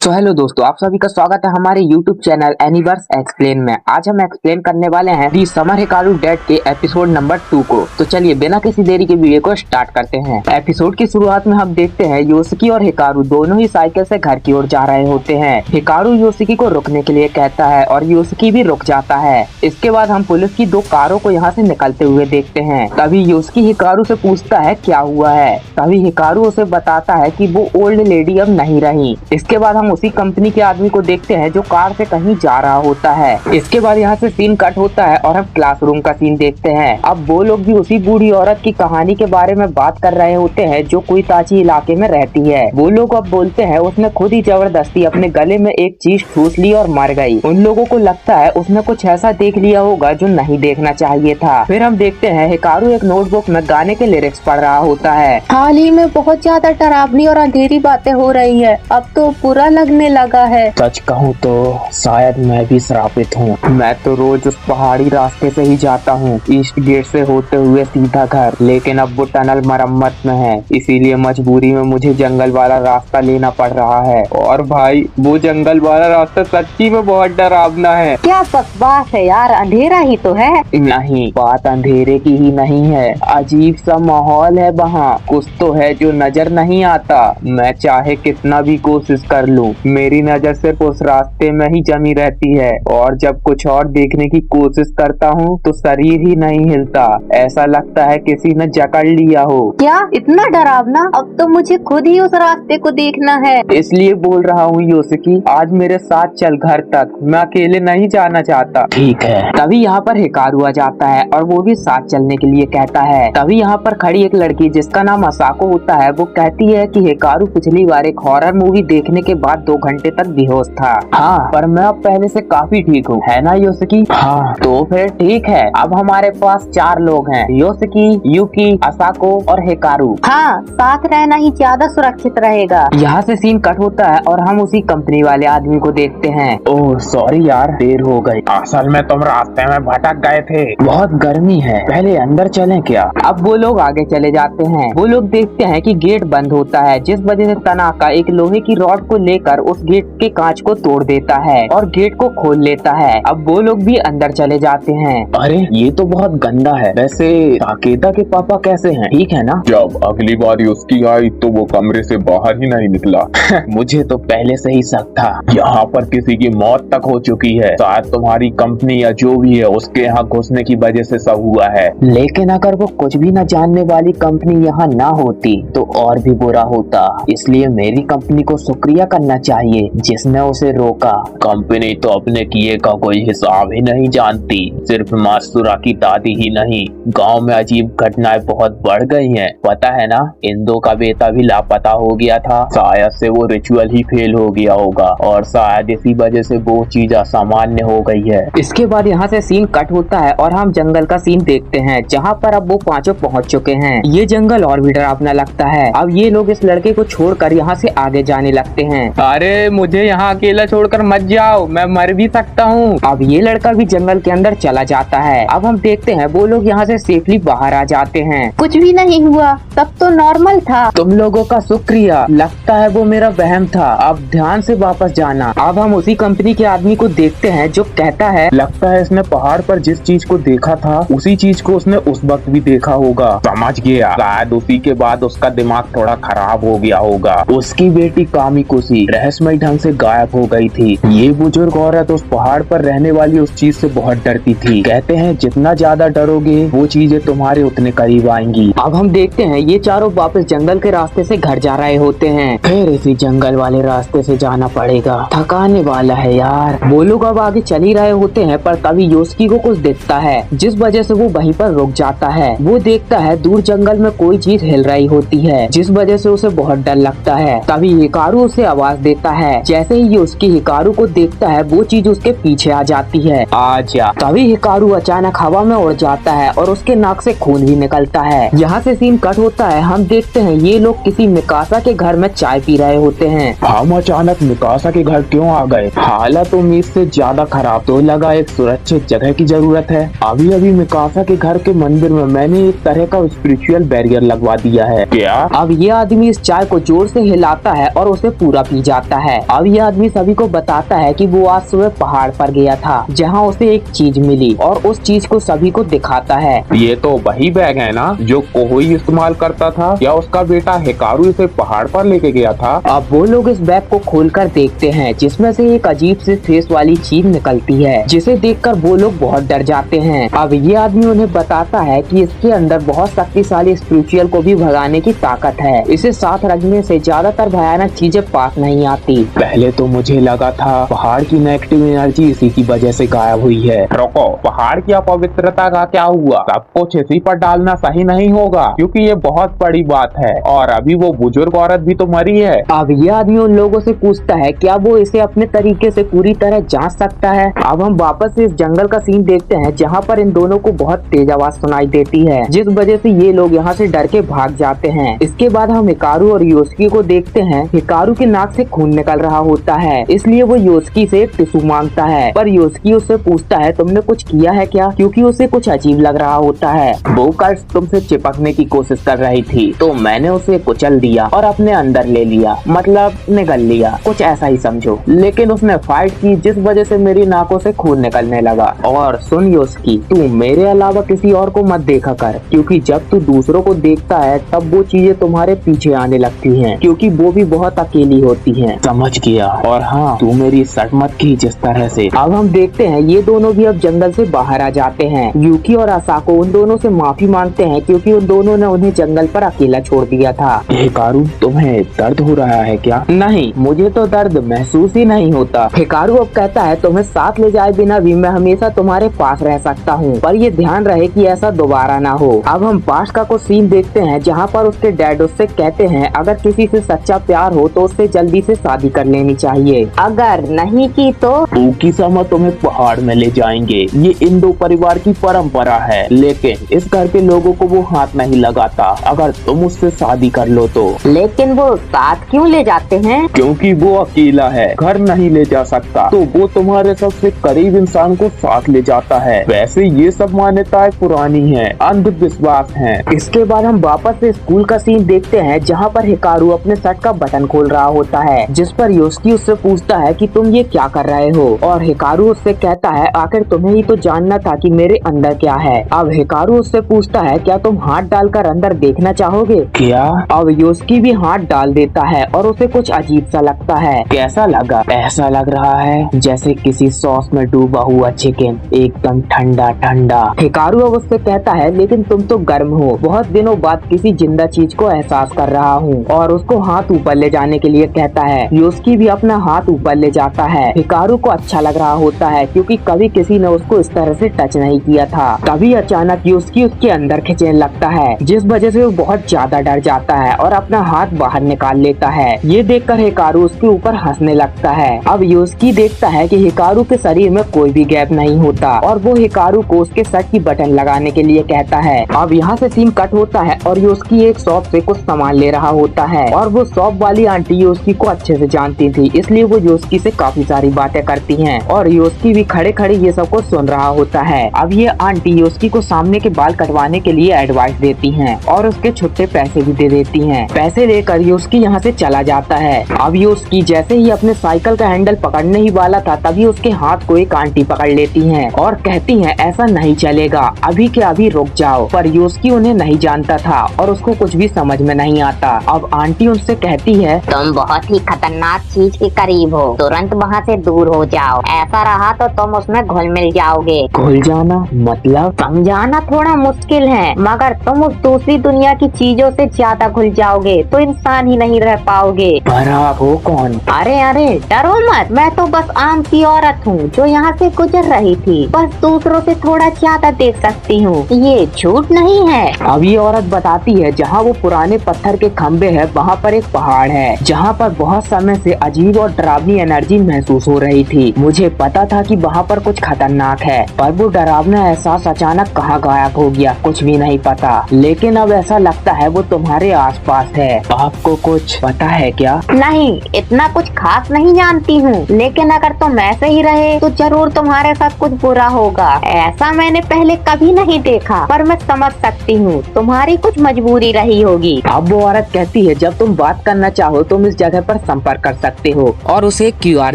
तो हेलो दोस्तों, आप सभी का स्वागत है हमारे YouTube चैनल एनिवर्स एक्सप्लेन में। आज हम एक्सप्लेन करने वाले हैं दी समर हिकारू डेड के एपिसोड नंबर 2 को। तो चलिए बिना किसी देरी के वीडियो को स्टार्ट करते हैं। एपिसोड की शुरुआत में हम देखते हैं योशिकी और हिकारू दोनों ही साइकिल से घर की ओर जा रहे होते हैं। हिकारू योशिकी को रुकने के लिए कहता है और योशिकी भी रुक जाता है। इसके बाद हम पुलिस की 2 कारों को यहाँ से निकलते हुए देखते हैं। तभी योशिकी हिकारू से पूछता है क्या हुआ है। तभी हिकारू उसे बताता है कि वो ओल्ड लेडी अब नहीं रही। इसके बाद हम उसी कंपनी के आदमी को देखते हैं जो कार से कहीं जा रहा होता है। इसके बाद यहाँ से सीन कट होता है और हम क्लासरूम का सीन देखते हैं। अब वो लोग भी उसी बूढ़ी औरत की कहानी के बारे में बात कर रहे होते हैं जो कुइताची इलाके में रहती है। वो लोग अब बोलते हैं उसने खुद ही जबरदस्ती अपने गले में एक चीज ठूस ली और मर गई। उन लोगों को लगता है उसने कुछ ऐसा देख लिया होगा जो नहीं देखना चाहिए था। फिर हम देखते हैं हिकारू एक नोटबुक में गाने के लिरिक्स पढ़ रहा होता है। हाल ही में बहुत ज्यादा डरावनी और अंधेरी बातें हो रही है, अब तो बुरा लगने लगा है। सच कहूँ तो शायद मैं भी श्रापित हूँ। मैं तो रोज उस पहाड़ी रास्ते से ही जाता हूँ, ईस्ट गेट से होते हुए सीधा घर। लेकिन अब वो टनल मरम्मत में है, इसीलिए मजबूरी में मुझे जंगल वाला रास्ता लेना पड़ रहा है। और भाई वो जंगल वाला रास्ता सच्ची में बहुत डरावना है। क्या बकवास है यार, अंधेरा ही तो है। नहीं, बात अंधेरे की ही नहीं है, अजीब सा माहौल है वहाँ। कुछ तो है जो नजर नहीं आता। मैं चाहे कितना भी कोशिश कर लूँ, मेरी नजर सिर्फ उस रास्ते में ही जमी रहती है। और जब कुछ और देखने की कोशिश करता हूँ तो शरीर ही नहीं हिलता, ऐसा लगता है किसी ने जकड़ लिया हो। क्या इतना डरावना? अब तो मुझे खुद ही उस रास्ते को देखना है। इसलिए बोल रहा हूँ योशिकी, आज मेरे साथ चल घर तक, मैं अकेले नहीं जाना चाहता। ठीक है। तभी यहाँ पर हिकारू आ जाता है और वो भी साथ चलने के लिए कहता है। तभी यहाँ पर खड़ी एक लड़की जिसका नाम असाको होता है, वो कहती है कि हिकारू पिछली बार एक हॉरर मूवी देखने के बाद 2 घंटे तक बेहोश था। हाँ, पर मैं अब पहले से काफी ठीक हूँ, है ना योशिकी? हाँ। तो फिर ठीक है, अब हमारे पास 4 लोग हैं, योशिकी, यूकी, असाको और हिकारू। हाँ, साथ रहना ही ज्यादा सुरक्षित रहेगा। यहाँ से सीन कट होता है और हम उसी कंपनी वाले आदमी को देखते हैं। ओह सॉरी यार, देर हो गई। असल में तुम रास्ते में भटक गए थे। बहुत गर्मी है, पहले अंदर चलें क्या? अब वो लोग आगे चले जाते हैं। वो लोग देखते हैं कि गेट बंद होता है, जिस वजह से तनाका एक लोहे की रॉड को लेकर उस गेट के कांच को तोड़ देता है और गेट को खोल लेता है। अब वो लोग भी अंदर चले जाते हैं। अरे ये तो बहुत गंदा है। वैसे ताकेदा के पापा कैसे हैं? ठीक है ना? जब अगली बार उसकी आई तो वो कमरे से बाहर ही नहीं निकला। मुझे तो पहले से ही शक था। यहाँ पर किसी की मौत तक हो चुकी है, शायद तुम्हारी कंपनी या जो भी है उसके यहाँ घुसने की वजह से सब हुआ है। लेकिन अगर वो कुछ भी न जानने वाली कंपनी यहाँ ना होती तो और भी बुरा होता। इसलिए मेरी कंपनी को शुक्रिया करना चाहिए जिसने उसे रोका। कंपनी तो अपने किए का कोई हिसाब ही नहीं जानती। सिर्फ मास्तुरा की दादी ही नहीं, गांव में अजीब घटनाएं बहुत बढ़ गई हैं। पता है ना, इंदो का बेटा भी लापता हो गया था। शायद से वो रिचुअल ही फेल हो गया होगा और शायद इसी वजह से वो चीज असामान्य हो गई है। इसके बाद यहाँ से सीन कट होता है और हम जंगल का सीन देखते हैं जहाँ पर अब वो 5 पहुँच चुके हैं। ये जंगल और भी डरावना लगता है। अब ये लोग इस लड़के को छोड़कर यहाँ से आगे जाने लगते हैं। अरे मुझे यहाँ अकेला छोड़कर मत जाओ, मैं मर भी सकता हूँ। अब ये लड़का भी जंगल के अंदर चला जाता है। अब हम देखते हैं वो लोग यहाँ से सेफली बाहर आ जाते हैं। कुछ भी नहीं हुआ, तब तो नॉर्मल था। तुम लोगों का शुक्रिया, लगता है वो मेरा वहम था। अब ध्यान से वापस जाना। अब हम उसी कंपनी के आदमी को देखते हैं जो कहता है लगता है इसने पहाड़ पर जिस चीज को देखा था उसी चीज को उसने उस वक्त भी देखा होगा। समझ गया, शायद उसी के बाद उसका दिमाग थोड़ा खराब हो गया होगा। उसकी बेटी कामिकुसी रहस्यमय ढंग से गायब हो गई थी। ये बुजुर्ग औरत उस पहाड़ पर रहने वाली उस चीज से बहुत डरती थी। कहते हैं जितना ज्यादा डरोगे वो चीजें तुम्हारे उतने करीब आएंगी। अब हम देखते हैं ये चारों वापस जंगल के रास्ते से घर जा रहे होते हैं। फिर इसी जंगल वाले रास्ते से जाना पड़ेगा, थकाने वाला है यार। वो लोग अब आगे चल ही रहे होते हैं पर तभी योशिकी को कुछ दिखता है जिस वजह से वो वहीं पर रुक जाता है। वो देखता है दूर जंगल में कोई चीज हिल रही होती है जिस वजह से उसे बहुत डर लगता है। तभी हिकारू उसे आवाज देता है। जैसे ही योशिकी हिकारू को देखता है वो चीज उसके पीछे आ जाती है। आजा। तभी हिकारू अचानक हवा में उड़ जाता है और उसके नाक से खून भी निकलता है। यहाँ से सीन कट होता है। हम देखते हैं ये लोग किसी मिकासा के घर में चाय पी रहे होते हैं। हम अचानक मिकासा के घर क्यों आ गए? हालत उम्मीद से ज्यादा खराब, तो लगा एक सुरक्षित जगह की जरूरत है। अभी अभी मिकासा के घर के मंदिर में मैंने एक तरह का स्पिरिचुअल बैरियर लगवा दिया है। क्या? अब ये आदमी इस चाय को जोर से हिलाता है और उसे पूरा पी जाता है। अब ये आदमी सभी को बताता है कि वो आज सुबह पहाड़ पर गया था जहाँ उसे एक चीज मिली और उस चीज को सभी को दिखाता है। ये तो वही बैग है ना जो कोई इस्तेमाल करता था, या उसका बेटा हिकारू इसे पहाड़ पर लेके गया था। अब वो लोग इस बैग को खोलकर देखते हैं जिसमें से एक अजीब से फेस वाली चीज निकलती है, जिसे देखकर वो लोग बहुत डर जाते हैं। अब ये आदमी उन्हें बताता है कि इसके अंदर बहुत शक्तिशाली स्पिरिचुअल को भी भगाने की ताकत है। इसे साथ रखने से ज्यादातर भयानक चीजें पास नहीं आती। पहले तो मुझे लगा था पहाड़ की नेगेटिव एनर्जी इसी की वजह से गायब हुई है। रुको, पहाड़ की अपवित्रता का क्या हुआ? सब कुछ इसी पर डालना सही नहीं होगा क्योंकि ये बहुत बड़ी बात है और अभी वो बुजुर्ग औरत भी तो मरी है। अब ये आदमी उन लोगों से पूछता है क्या वो इसे अपने तरीके से पूरी तरह जांच सकता है। अब हम वापस से इस जंगल का सीन देखते हैं जहाँ पर इन दोनों को बहुत तेज आवाज सुनाई देती है, जिस वजह से ये लोग यहाँ से डर के भाग जाते हैं। इसके बाद हम हिकारू और योस्की को देखते हैं। हिकारू के नाक से खून निकल रहा होता है, इसलिए वो योस्की से एक टिश्यू मांगता है, पर योस्की उससे पूछता है तुमने कुछ किया है क्या, क्योंकि उसे कुछ अजीब लग रहा होता है। वो कर्स तुमसे चिपकने की कोशिश कर रही थी तो मैंने उसे कुचल दिया और अपने अंदर ले लिया, मतलब निगल लिया, कुछ ऐसा ही समझो। लेकिन उसने फाइट की जिस वजह से मेरी नाकों से खून निकलने लगा। और सुन योस्की, तू मेरे अलावा किसी और को मत देखा कर, क्योंकि जब तू दूसरों को देखता है तब वो चीजें तुम्हारे पीछे आने लगती हैं, क्योंकि वो भी बहुत अकेली होती हैं। समझ गया। और हाँ, तू मेरी सट मत की जिस तरह से। अब हम देखते हैं ये दोनों भी अब जंगल से बाहर आ जाते हैं। यूकी और असाको उन दोनों से माफी मांगते हैं क्योंकि उन दोनों ने उन्हें जंगल पर अकेला छोड़ दिया था। हिकारू, तुम्हें दर्द हो रहा है क्या? नहीं, मुझे तो दर्द महसूस ही नहीं होता। हिकारू अब कहता है तुम्हें साथ ले जाए बिना भी मैं हमेशा तुम्हारे पास रह सकता हूँ, पर ये ध्यान रहे कि ऐसा दोबारा ना हो। अब हम पास्ट का कुछ सीन देखते हैं जहाँ पर उसके डैड उससे कहते हैं अगर किसी से सच्चा प्यार हो तो उससे जल्दी से शादी कर लेनी चाहिए, अगर नहीं की तो की समय तुम्हें पहाड़ में ले जाएंगे। ये इंडो परिवार की परंपरा है, लेकिन इस घर के लोगों को वो हाथ नहीं लगाता अगर तुम उससे शादी कर लो तो। लेकिन वो साथ क्यों ले जाते हैं? क्योंकि वो अकेला है, घर नहीं ले जा सकता, तो वो तुम्हारे सबसे करीब इंसान को साथ ले जाता है। वैसे ये सब मान्यताएं पुरानी हैं, अंधविश्वास हैं। इसके बाद हम वापस से स्कूल का सीन देखते हैं जहाँ पर हिकारू अपने शर्ट का बटन खोल रहा होता है, जिस पर योस्की उससे पूछता है कि तुम ये क्या कर रहे हो, और हिकारू उससे कहता है आखिर तुम्हें ही तो जानना था कि मेरे अंदर क्या है। अब हिकारू उससे पूछता है क्या तुम हाथ डालकर अंदर देखना चाहोगे? क्या? अब योस्की भी हाथ डाल देता है और उसे कुछ अजीब सा लगता है। कैसा लगा? ऐसा लग रहा है जैसे किसी सॉस में डूबा हुआ चिकन, एकदम ठंडा ठंडा। हिकारू अब उससे कहता है लेकिन तुम तो गर्म हो, बहुत दिनों बाद किसी जिंदा चीज को एहसास कर रहा हूँ, और उसको हाथ ऊपर ले जाने के लिए कहता है। योस्की भी अपना हाथ ऊपर ले जाता है। हिकारू को अच्छा लग रहा होता है क्योंकि कभी किसी ने उसको इस तरह से टच नहीं किया था। तभी अचानक योस्की उसके अंदर खींचने लगता है, जिस वजह से वो बहुत ज्यादा डर जाता है और अपना हाथ बाहर निकाल लेता है। ये देखकर हिकारू उसके ऊपर हंसने लगता है। अब योस्की देखता है कि हिकारू के शरीर में कोई भी गैप नहीं होता और वो हिकारू को उसके शर्ट की बटन लगाने के लिए कहता है। अब यहाँ से सीन कट होता है और योस्की एक शॉप से कुछ सामान ले रहा होता है, और वो शॉप वाली आंटी योस्की को अच्छे से जानती थी, इसलिए वो योस्की से काफी सारी बातें करती हैं और योस्की भी खड़े खड़े ये सब को सुन रहा होता है। अब ये आंटी योस्की को सामने के बाल कटवाने के लिए एडवाइस देती हैं और उसके छुट्टे पैसे भी दे देती हैं। पैसे लेकर योस्की यहाँ से चला जाता है। अब योस्की जैसे ही अपने साइकिल का हैंडल पकड़ने ही वाला था तभी उसके हाथ को एक आंटी पकड़ लेती हैं और कहती हैं ऐसा नहीं चलेगा, अभी के अभी रुक जाओ। पर योस्की उन्हें नहीं जानता था और उसको कुछ भी समझ में नहीं आता। अब आंटी उनसे कहती है तुम बहुत ही खतरनाक चीज के करीब हो, तुरंत वहाँ से दूर हो जाओ, ऐसा रहा तो तुम उसमें घुल मिल जाओगे। घुल जाना मतलब? समझाना थोड़ा मुश्किल है, मगर तुम उस दूसरी दुनिया की चीजों से ज्यादा घुल जाओगे तो इंसान ही नहीं रह पाओगे। पर आप हो कौन? अरे अरे डरो मत, मैं तो बस आम की औरत हूँ जो यहाँ से गुजर रही थी, बस दूसरों से थोड़ा ज्यादा देख सकती हूँ, ये झूठ नहीं है। अब ये औरत बताती है जहाँ वो पुराने पत्थर के खम्भे है वहाँ पर एक पहाड़ है जहाँ पर बहुत समय से अजीब और डरावनी एनर्जी महसूस हो रही थी। मुझे पता था कि वहाँ पर कुछ खतरनाक है, पर वो डरावना एहसास अचानक कहाँ गायब हो गया कुछ भी नहीं पता। लेकिन अब ऐसा लगता है वो तुम्हारे आसपास है। आपको कुछ पता है क्या? नहीं, इतना कुछ खास नहीं जानती हूँ, लेकिन अगर तुम ऐसे ही रहे तो जरूर तुम्हारे साथ कुछ बुरा होगा। ऐसा मैंने पहले कभी नहीं देखा, पर मैं समझ सकती हूँ तुम्हारी कुछ मजबूरी रही होगी। अब वो औरत कहती है जब तुम बात करना चाहो तुम इस जगह पर संपर्क कर सकते हो और उसे QR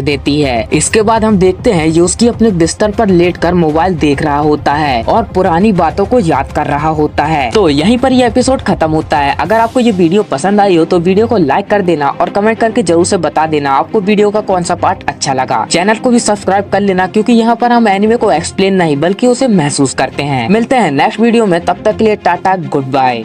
देती है। इसके बाद हम देखते हैं यूस्की अपने बिस्तर पर लेटकर मोबाइल देख रहा होता है और पुरानी बातों को याद कर रहा होता है। तो यहीं पर ये एपिसोड खत्म होता है। अगर आपको ये वीडियो पसंद आई हो तो वीडियो को लाइक कर देना और कमेंट करके जरूर से बता देना आपको वीडियो का कौन सा पार्ट अच्छा लगा। चैनल को भी सब्सक्राइब कर लेना क्योंकि यहाँ पर हम एनिमे को एक्सप्लेन नहीं बल्कि उसे महसूस करते हैं। मिलते हैं नेक्स्ट वीडियो में, तब तक के लिए टाटा, गुड बाय।